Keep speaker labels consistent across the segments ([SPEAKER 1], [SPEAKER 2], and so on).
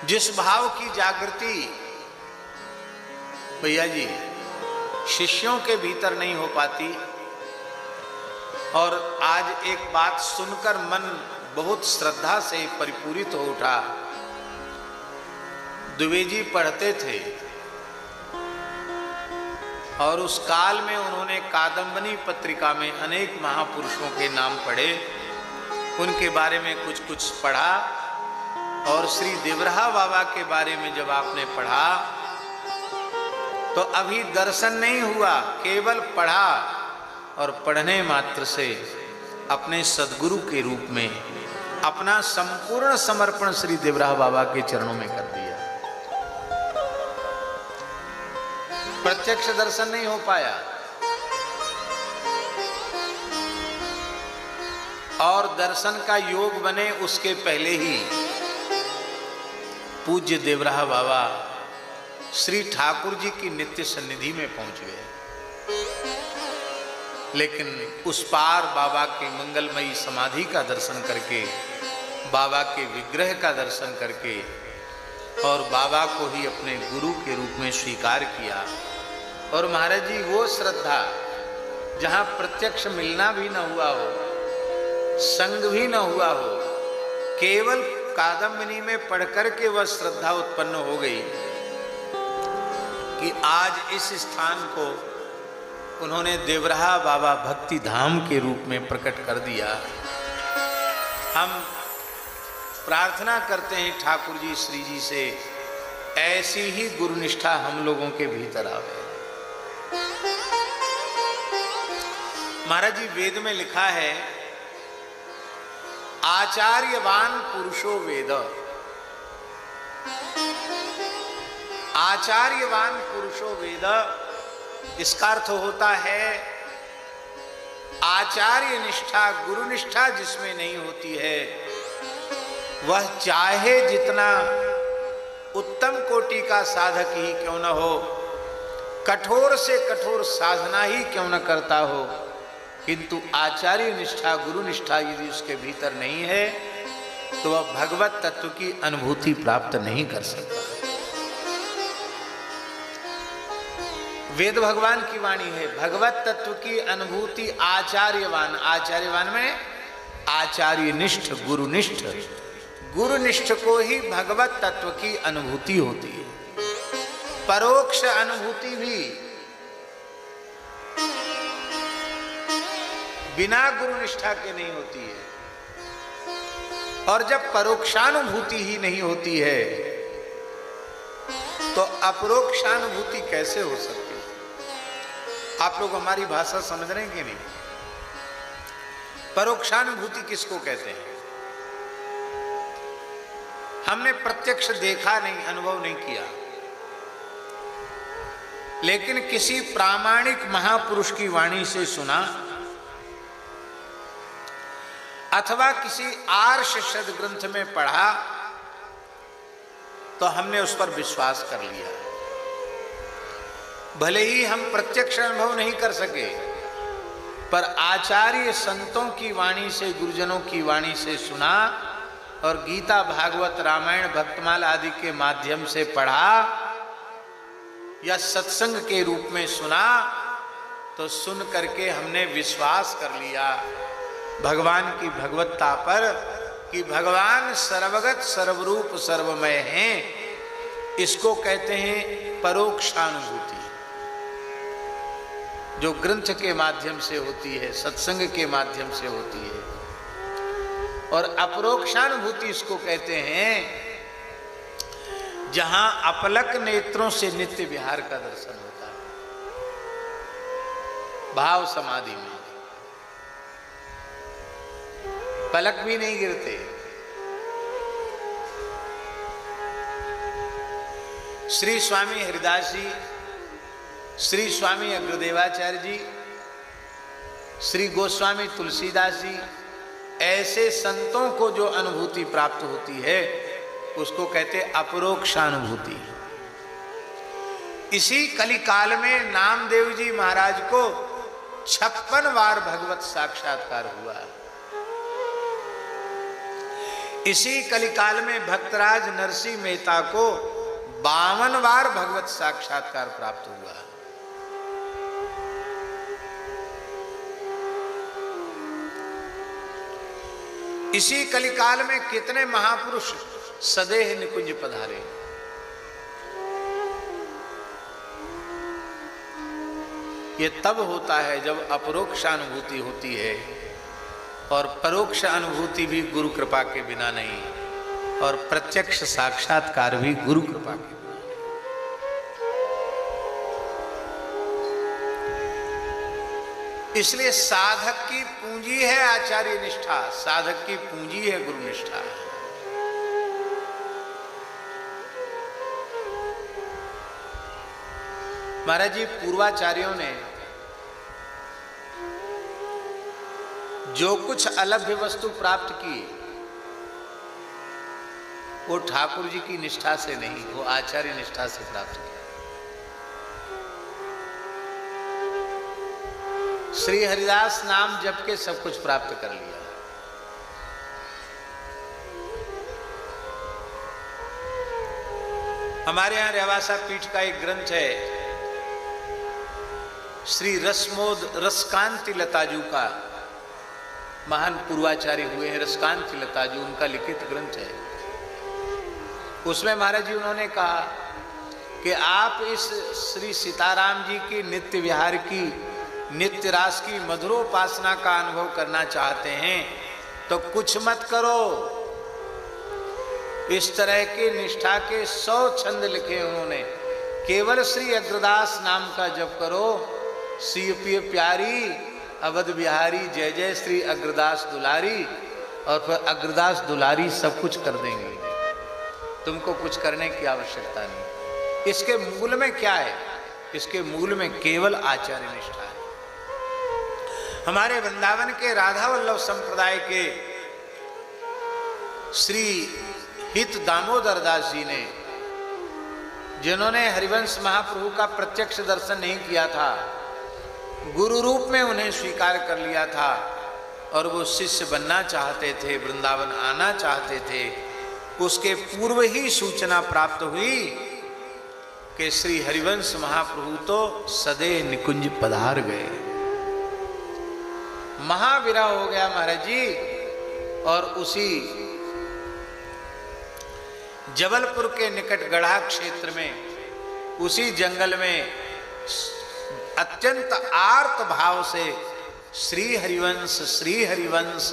[SPEAKER 1] जिस भाव की जागृति भैया जी शिष्यों के भीतर नहीं हो पाती, और आज एक बात सुनकर मन बहुत श्रद्धा से परिपूरित हो उठा। दुबे जी पढ़ते थे और उस काल में उन्होंने कादम्बनी पत्रिका में अनेक महापुरुषों के नाम पढ़े, उनके बारे में कुछ कुछ पढ़ा। और श्री देवराहा बाबा के बारे में जब आपने पढ़ा तो अभी दर्शन नहीं हुआ, केवल पढ़ा और पढ़ने मात्र से अपने सद्गुरु के रूप में अपना संपूर्ण समर्पण श्री देवराहा बाबा के चरणों में कर दिया। प्रत्यक्ष दर्शन नहीं हो पाया और दर्शन का योग बने उसके पहले ही पूज्य देवराहा बाबा श्री ठाकुर जी की नित्य सन्निधि में पहुंच गए। लेकिन उस पार बाबा के मंगलमयी समाधि का दर्शन करके, बाबा के विग्रह का दर्शन करके और बाबा को ही अपने गुरु के रूप में स्वीकार किया। और महाराज जी वो श्रद्धा जहाँ प्रत्यक्ष मिलना भी न हुआ हो, संग भी न हुआ हो, केवल कादम्बनी में पढ़कर के वह श्रद्धा उत्पन्न हो गई कि आज इस स्थान को उन्होंने देवराहा बाबा भक्ति धाम के रूप में प्रकट कर दिया। हम प्रार्थना करते हैं ठाकुर जी श्री जी से ऐसी ही गुरुनिष्ठा हम लोगों के भीतर आवे। महाराज जी वेद में लिखा है आचार्यवान पुरुषो वेद। आचार्यवान पुरुषो वेद, इसका अर्थ होता है आचार्य निष्ठा, गुरु निष्ठा जिसमें नहीं होती है वह चाहे जितना उत्तम कोटि का साधक ही क्यों न हो, कठोर से कठोर साधना ही क्यों न करता हो, किंतु आचार्य निष्ठा, गुरु निष्ठा यदि उसके भीतर नहीं है तो वह भगवत तत्व की अनुभूति प्राप्त नहीं कर सकता। वेद भगवान की वाणी है, भगवत तत्व की अनुभूति आचार्यवान, आचार्यवान में आचार्यनिष्ठ, गुरुनिष्ठ, गुरुनिष्ठ को ही भगवत तत्व की अनुभूति होती है। परोक्ष अनुभूति भी बिना गुरु निष्ठा के नहीं होती है, और जब परोक्षानुभूति ही नहीं होती है तो अपरोक्षानुभूति कैसे हो सकती है? आप लोग हमारी भाषा समझ रहे हैं कि नहीं? परोक्षानुभूति किसको कहते हैं? हमने प्रत्यक्ष देखा नहीं, अनुभव नहीं किया, लेकिन किसी प्रामाणिक महापुरुष की वाणी से सुना अथवा किसी आर्ष सद्ग्रंथ में पढ़ा तो हमने उस पर विश्वास कर लिया। भले ही हम प्रत्यक्ष अनुभव नहीं कर सके, पर आचार्य संतों की वाणी से, गुरुजनों की वाणी से सुना और गीता, भागवत, रामायण, भक्तमाल आदि के माध्यम से पढ़ा या सत्संग के रूप में सुना तो सुन करके हमने विश्वास कर लिया भगवान की भगवत्ता पर कि भगवान सर्वगत, सर्वरूप, सर्वमय हैं। इसको कहते हैं परोक्षानुभूति, जो ग्रंथ के माध्यम से होती है, सत्संग के माध्यम से होती है। और अपरोक्षानुभूति इसको कहते हैं जहां अपलक नेत्रों से नित्य विहार का दर्शन होता है, भाव समाधि में पलक भी नहीं गिरते। श्री स्वामी हरिदास जी, श्री स्वामी अग्रदेवाचार्य जी, श्री गोस्वामी तुलसीदास जी, ऐसे संतों को जो अनुभूति प्राप्त होती है उसको कहते अपरोक्षानुभूति। इसी कलिकाल में नामदेव जी महाराज को 56 बार भगवत साक्षात्कार हुआ। इसी कलिकाल में भक्तराज नरसिंह मेहता को 52 बार भगवत साक्षात्कार प्राप्त हुआ। इसी कलिकाल में कितने महापुरुष सदेह निकुंज पधारे। ये तब होता है जब अपरोक्ष अनुभूति होती है, और परोक्ष अनुभूति भी गुरु कृपा के बिना नहीं, और प्रत्यक्ष साक्षात्कार भी गुरु कृपा के बिना। इसलिए साधक की पूंजी है आचार्य निष्ठा, साधक की पूंजी है गुरु निष्ठा। महाराज जी, पूर्वाचार्यों ने जो कुछ अलभ्य वस्तु प्राप्त की, वो ठाकुर जी की निष्ठा से नहीं, वो आचार्य निष्ठा से प्राप्त किया। श्री हरिदास नाम जप के सब कुछ प्राप्त कर लिया। हमारे यहां रेवासा पीठ का एक ग्रंथ है, श्री रसकांति लताजू का, महान पूर्वाचार्य हुए हैं रसकांति लताजू, उनका लिखित ग्रंथ है। उसमें महाराज जी उन्होंने कहा कि आप इस श्री सीताराम जी की नित्य विहार की, नित्य रास की मधुरोपासना का अनुभव करना चाहते हैं तो कुछ मत करो। इस तरह के निष्ठा के 100 छंद लिखे उन्होंने। केवल श्री अग्रदास नाम का जप करो। श्री पिय प्यारी अवध बिहारी जय जय श्री अग्रदास दुलारी, और फिर अग्रदास दुलारी सब कुछ कर देंगे, तुमको कुछ करने की आवश्यकता नहीं। इसके मूल में क्या है? इसके मूल में केवल आचार्य निष्ठा है। हमारे वृंदावन के राधा वल्लभ संप्रदाय के श्री हित दामोदर दास जी ने, जिन्होंने हरिवंश महाप्रभु का प्रत्यक्ष दर्शन नहीं किया था, गुरु रूप में उन्हें स्वीकार कर लिया था, और वो शिष्य बनना चाहते थे, वृंदावन आना चाहते थे, उसके पूर्व ही सूचना प्राप्त हुई कि श्री हरिवंश महाप्रभु तो सदैव निकुंज पधार गए। महाविरह हो गया महाराज जी। और उसी जबलपुर के निकट गढ़ा क्षेत्र में, उसी जंगल में अत्यंत आर्त भाव से श्री हरिवंश श्री हरिवंश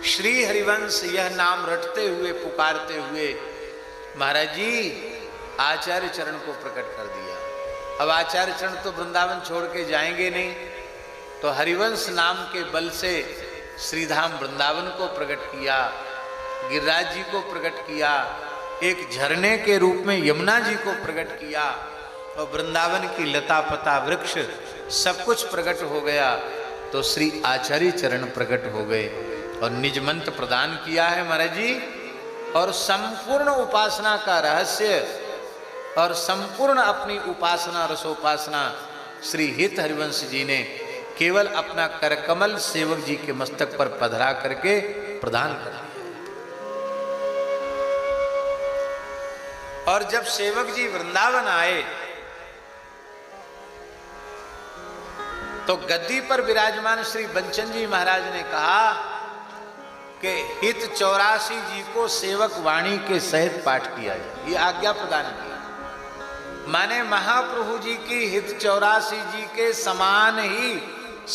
[SPEAKER 1] श्री हरिवंश यह नाम रटते हुए, पुकारते हुए महाराज जी आचार्य चरण को प्रकट कर दिया। अब आचार्य चरण तो वृंदावन छोड़ के जाएंगे नहीं, तो हरिवंश नाम के बल से श्रीधाम वृंदावन को प्रकट किया, गिरिराज जी को प्रकट किया, एक झरने के रूप में यमुना जी को प्रकट किया, और वृंदावन की लता पता वृक्ष सब कुछ प्रकट हो गया। तो श्री आचार्य चरण प्रकट हो गए और निज मंत्र प्रदान किया है महाराज जी। और संपूर्ण उपासना का रहस्य और संपूर्ण अपनी उपासना रसोपासना श्री हित हरिवंश जी ने केवल अपना करकमल सेवक जी के मस्तक पर पधरा करके प्रदान कर दिया। और जब सेवक जी वृंदावन आए तो गद्दी पर विराजमान श्री बंचन जी महाराज ने कहा कि हित 84 जी को सेवक वाणी के सहित पाठ किया जाए, ये आज्ञा प्रदान की। माने महाप्रभु जी की हित 84 जी के समान ही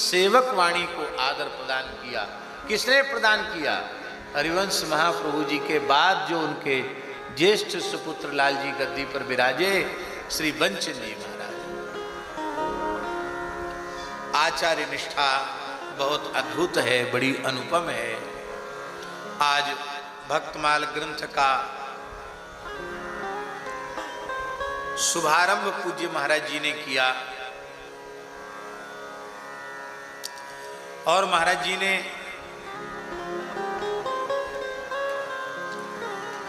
[SPEAKER 1] सेवक वाणी को आदर प्रदान किया। किसने प्रदान किया? हरिवंश महाप्रभु जी के बाद जो उनके ज्येष्ठ सुपुत्र लाल जी गद्दी पर विराजे, श्री बंचन जी महाराज। आचार्य निष्ठा बहुत अद्भुत है, बड़ी अनुपम है। आज भक्तमाल ग्रंथ का शुभारंभ पूज्य महाराज जी ने किया, और महाराज जी ने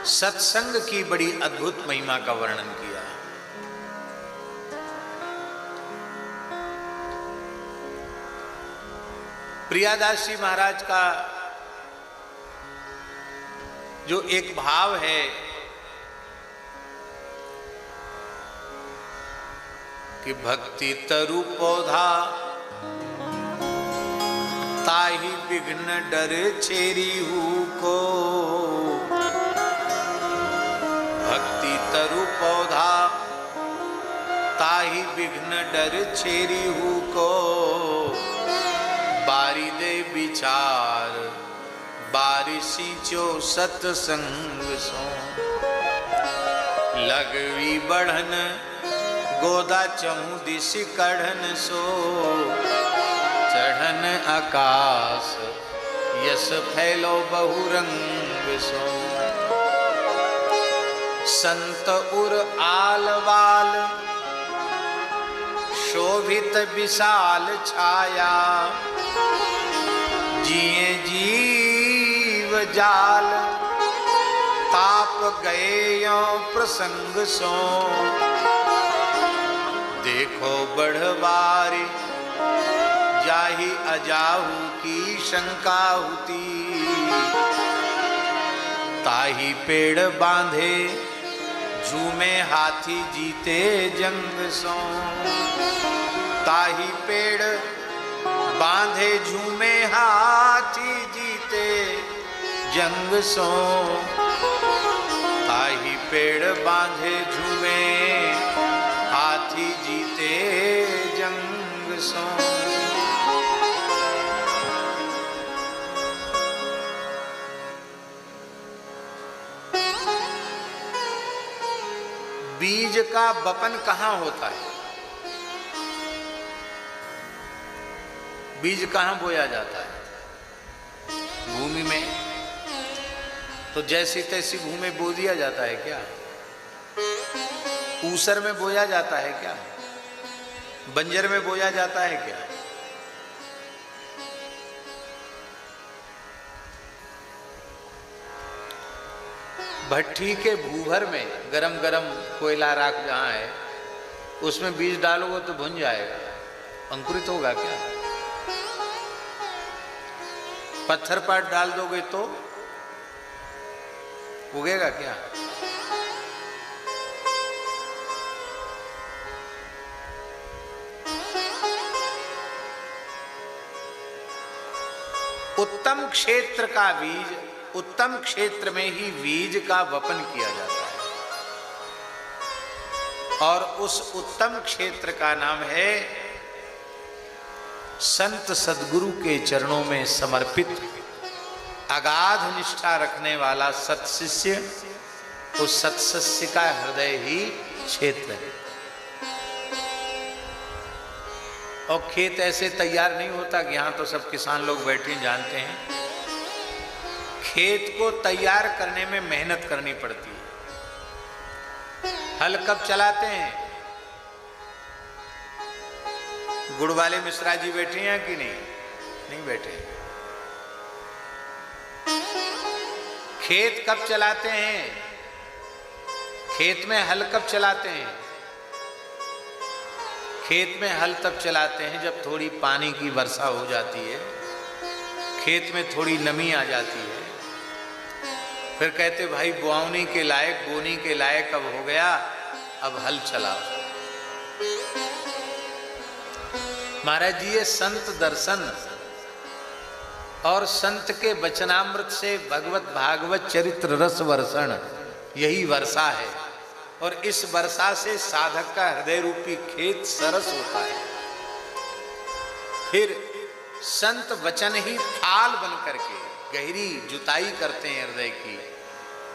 [SPEAKER 1] सत्संग की बड़ी अद्भुत महिमा का वर्णन किया। प्रियादास जी महाराज का जो एक भाव है कि भक्ति तरु पौधा ताहि विघ्न डर चेरी हूँ को, भक्ति तरु पौधा ताहि विघ्न डर चेरी हूँ को, बारी दे विचार बारिशी चो सत्संग सो, लगवी बढ़न गोदा चहु दिश कढ़न सो, चढ़न आकाश यस फैलो बहुरंग सो, संत उर आलवाल शोभित विशाल छाया, जिए जीव जाल ताप गए यो प्रसंग सो, देखो बढ़वारी जाहि अजाहू की शंका होती, ताही पेड़ बांधे झूमे हाथी जीते जंग सो, ताही पेड़ बांधे झूमे हाथी जीते जंग सो, ताही पेड़ बांधे झूमे हाथी जीते जंग सो। बीज का वपन कहाँ होता है? बीज कहाँ बोया जाता है? भूमि में। तो जैसी तैसी भूमि में बो दिया जाता है क्या? ऊसर में बोया जाता है क्या? बंजर में बोया जाता है क्या? भट्ठी के भूभर में गरम गरम कोयला राख जहाँ है उसमें बीज डालोगे तो भुन जाएगा, अंकुरित होगा क्या? पत्थर पर डाल दोगे तो उगेगा क्या? उत्तम क्षेत्र का बीज, उत्तम क्षेत्र में ही बीज का वपन किया जाता है और उस उत्तम क्षेत्र का नाम है संत सद्गुरु के चरणों में समर्पित अगाध निष्ठा रखने वाला सत्शिष्य, उस सत्शिष्य का हृदय ही क्षेत्र है। और खेत ऐसे तैयार नहीं होता कि यहाँ तो सब किसान लोग बैठे जानते हैं। खेत को तैयार करने में मेहनत करनी पड़ती है। हल कब चलाते हैं? गुड़ वाले मिश्रा जी बैठे हैं कि नहीं? नहीं बैठे। खेत कब चलाते हैं? खेत में हल कब चलाते हैं? खेत में हल तब चलाते हैं जब थोड़ी पानी की वर्षा हो जाती है, खेत में थोड़ी नमी आ जाती है। फिर कहते भाई बुआवनी के लायक, बोनी के लायक अब हो गया, अब हल चलाओ। महाराज जी, ये संत दर्शन और संत के वचनामृत से भगवत भागवत चरित्र रस वर्षण, यही वर्षा है। और इस वर्षा से साधक का हृदय रूपी खेत सरस होता है। फिर संत वचन ही थाल बन करके गहरी जुताई करते हैं हृदय की।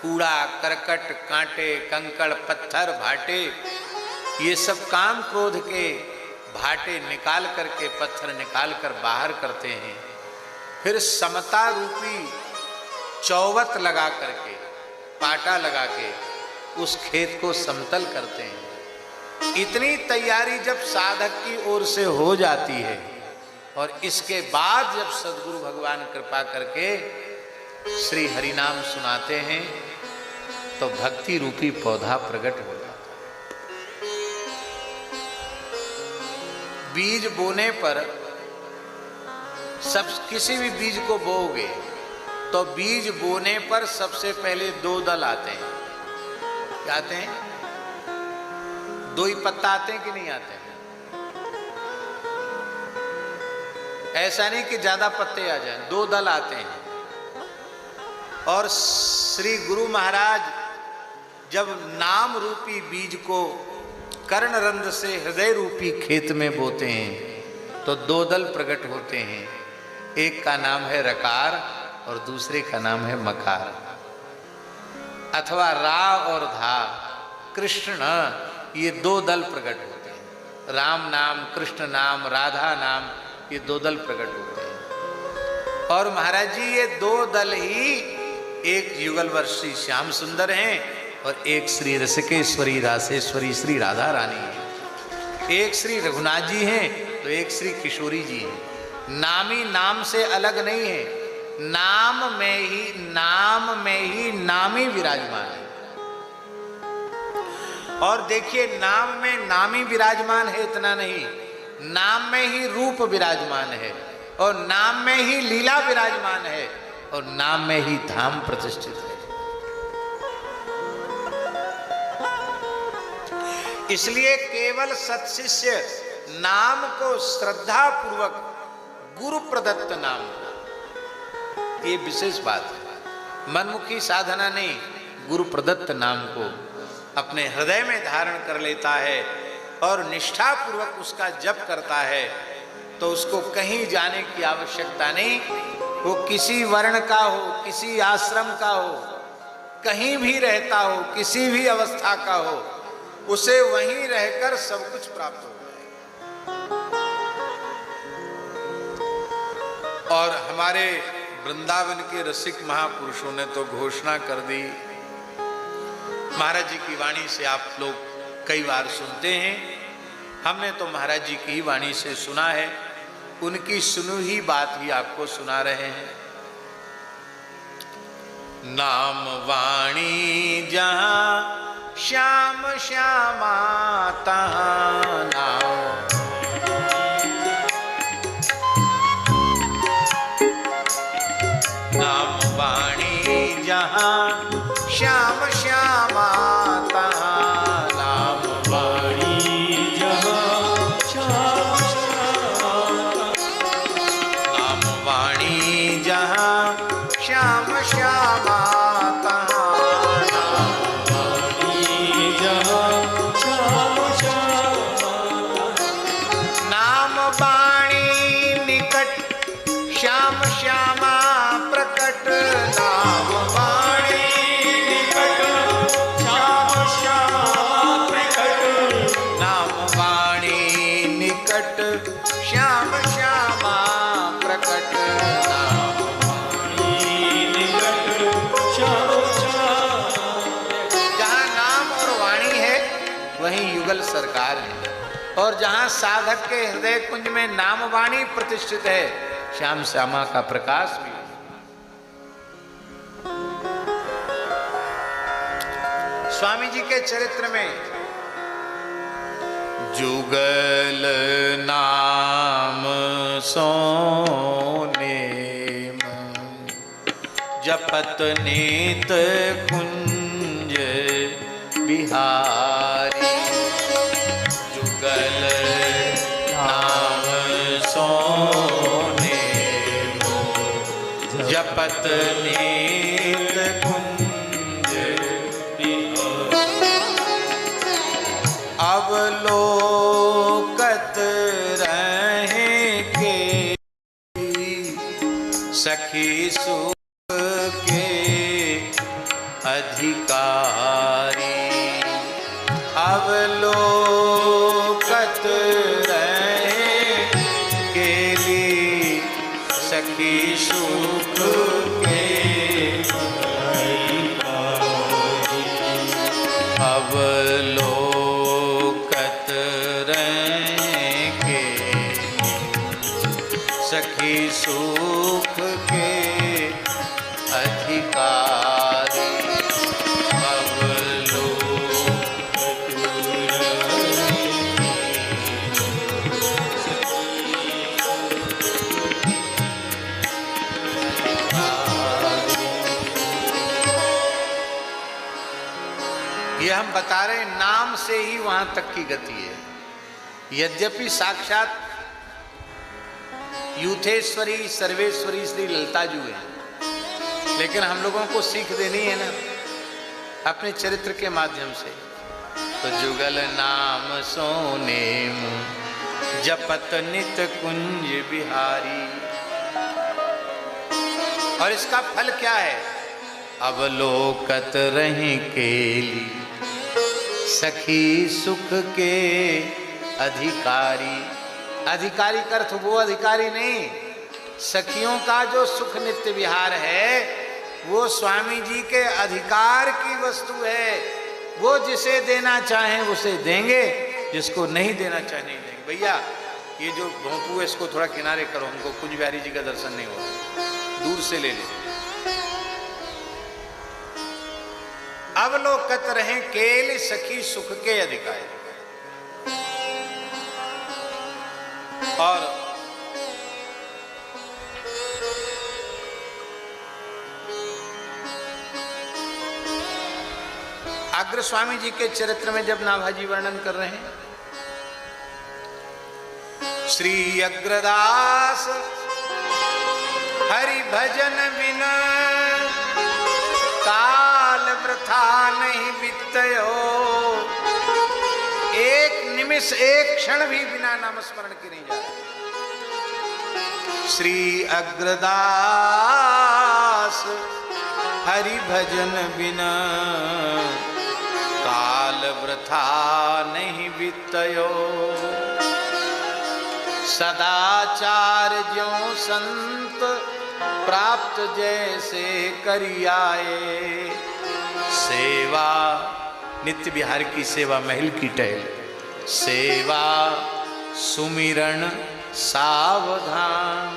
[SPEAKER 1] कूड़ा करकट, कांटे, कंकड़, पत्थर, भाटे, ये सब काम क्रोध के भाटे निकाल करके, पत्थर निकाल कर बाहर करते हैं। फिर समता रूपी चौवत लगा करके, पाटा लगा के उस खेत को समतल करते हैं। इतनी तैयारी जब साधक की ओर से हो जाती है और इसके बाद जब सद्गुरु भगवान कृपा करके श्री हरिनाम सुनाते हैं तो भक्ति रूपी पौधा प्रकट हो जाता है। बीज बोने पर सब, किसी भी बीज को बोओगे तो बीज बोने पर सबसे पहले दो दल आते हैं। क्या आते हैं? दो ही पत्ता आते हैं कि नहीं आते हैं? ऐसा नहीं कि ज्यादा पत्ते आ जाएं, दो दल आते हैं। और श्री गुरु महाराज जब नाम रूपी बीज को कर्णरंध्र से हृदय रूपी खेत में बोते हैं तो दो दल प्रकट होते हैं। एक का नाम है रकार और दूसरे का नाम है मकार, अथवा रा और धा, कृष्ण, ये दो दल प्रकट होते हैं। राम नाम, कृष्ण नाम, राधा नाम, ये दो दल प्रकट होते हैं। और महाराज जी ये दो दल ही, एक युगलवर श्री श्याम सुंदर हैं और एक श्री रसिकेश्वरी रासेश्वरी श्री राधा रानी है। एक श्री रघुनाथ जी हैं तो एक श्री किशोरी जी हैं। नामी नाम से अलग नहीं है, नाम में ही नामी विराजमान है। और देखिए नाम में नामी विराजमान है इतना नहीं, नाम में ही रूप विराजमान है और नाम में ही लीला विराजमान है और नाम में ही धाम प्रतिष्ठित है। इसलिए केवल सत्शिष्य नाम को श्रद्धा पूर्वक गुरु प्रदत्त नाम, ये विशेष बात है। मनमुखी साधना नहीं, गुरु प्रदत्त नाम को अपने हृदय में धारण कर लेता है और निष्ठा पूर्वक उसका जप करता है तो उसको कहीं जाने की आवश्यकता नहीं। वो किसी वर्ण का हो, किसी आश्रम का हो, कहीं भी रहता हो, किसी भी अवस्था का हो, उसे वहीं रहकर सब कुछ प्राप्त हो जाए। और हमारे वृंदावन के रसिक महापुरुषों ने तो घोषणा कर दी। महाराज जी की वाणी से आप लोग कई बार सुनते हैं, हमने तो महाराज जी की वाणी से सुना है, उनकी सुनी ही बात ही आपको सुना रहे हैं। नाम वाणी जहां श्याम श्यामा तहां नाम, नाम वाणी जहां श्याम श्यामा तहां, नाम वाणी जहां श्याम श्यामा, नाम वाणी जहां श्याम श्यामा तहां, नाम वाणी जहां श्याम श्यामा, नाम वाणी निकट श्याम श्यामा प्रकट, नाम वाणी श्याम श्यामा प्रकट, नाम वाणी निकट श्याम श्यामा। जहाँ नाम और वाणी है वहीं युगल सरकार है, और जहाँ साधक के हृदय कुंज में नाम वाणी प्रतिष्ठित है, श्याम श्यामा का प्रकाश भी। स्वामी जी के चरित्र में जुगल नाम सोने जपत नीत कुंज बिहारी, जुगल नाम सोने जपत नीत कुंज बिहारी, अवलोकत रहे के सखी सुख के अधिकारी, अवलोकत रहे के लिए सखी सुख के अधिकारी, अवलोकत सखी सुख के अधिकारी, अवलोकत ये हम बता रहे हैं, नाम से ही वहां तक की गति है। यद्यपि साक्षात यूथेश्वरी सर्वेश्वरी श्री ललिता जी हैं, लेकिन हम लोगों को सीख देनी है ना अपने चरित्र के माध्यम से। तो जुगल नाम सोने जपत नित कुंज बिहारी। और इसका फल क्या है? अवलोकत रहे केली सखी सुख के अधिकारी। अधिकारी का अर्थ वो अधिकारी नहीं, सखियों का जो सुख नित्य विहार है वो स्वामी जी के अधिकार की वस्तु है। वो जिसे देना चाहें उसे देंगे, जिसको नहीं देना चाहे नहीं देंगे। भैया ये जो भोंपू है इसको थोड़ा किनारे करो, हमको कुंज बिहारी जी का दर्शन नहीं होगा, दूर से ले ले। अवलोकत रहे केल सखी सुख के अधिकारी। और अग्र स्वामी जी के चरित्र में जब नाभाजी वर्णन कर रहे हैं, श्री अग्रदास हरि भजन बिना काल वृथा नहीं बीतयो। एक निमिष एक क्षण भी बिना नाम स्मरण के नहीं जा रहा। श्री अग्रदास हरि भजन बिना काल वृथा नहीं बीतयो। सदाचार ज्यों संत प्राप्त जैसे करियाए। सेवा नित्य विहार की सेवा महल की टहल, सेवा सुमिरन सावधान।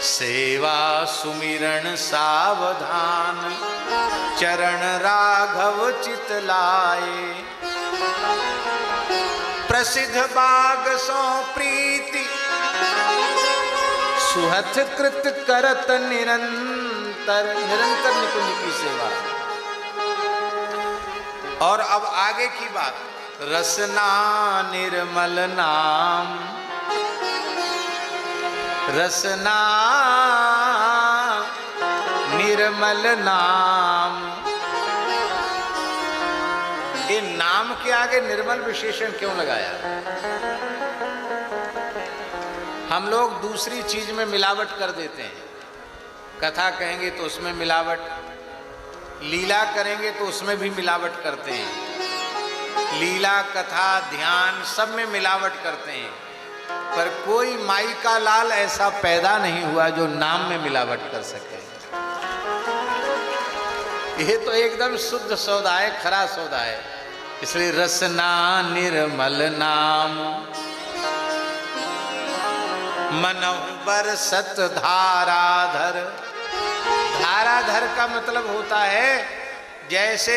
[SPEAKER 1] सेवा सुमिरन सावधान चरण राघव चित लाए। प्रसिद्ध बाग सो प्रीति सुहथ कृत करत निरंतर। निरंतर निकुंज की सेवा। और अब आगे की बात, रसना निर्मल नाम। रसना निर्मल नाम। ये नाम के आगे निर्मल विशेषण क्यों लगाया? हम लोग दूसरी चीज में मिलावट कर देते हैं। कथा कहेंगे तो उसमें मिलावट, लीला करेंगे तो उसमें भी मिलावट करते हैं। लीला कथा ध्यान सब में मिलावट करते हैं, पर कोई माई का लाल ऐसा पैदा नहीं हुआ जो नाम में मिलावट कर सके। ये तो एकदम शुद्ध सौदा है, खरा सौदा है। इसलिए रसना निर्मल नाम मनहु बरसत धाराधर। धाराधर का मतलब होता है जैसे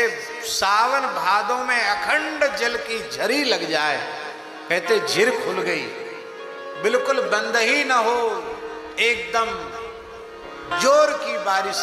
[SPEAKER 1] सावन भादों में अखंड जल की झरी लग जाए, कहते झिर खुल गई, बिल्कुल बंद ही न हो, एकदम जोर की बारिश।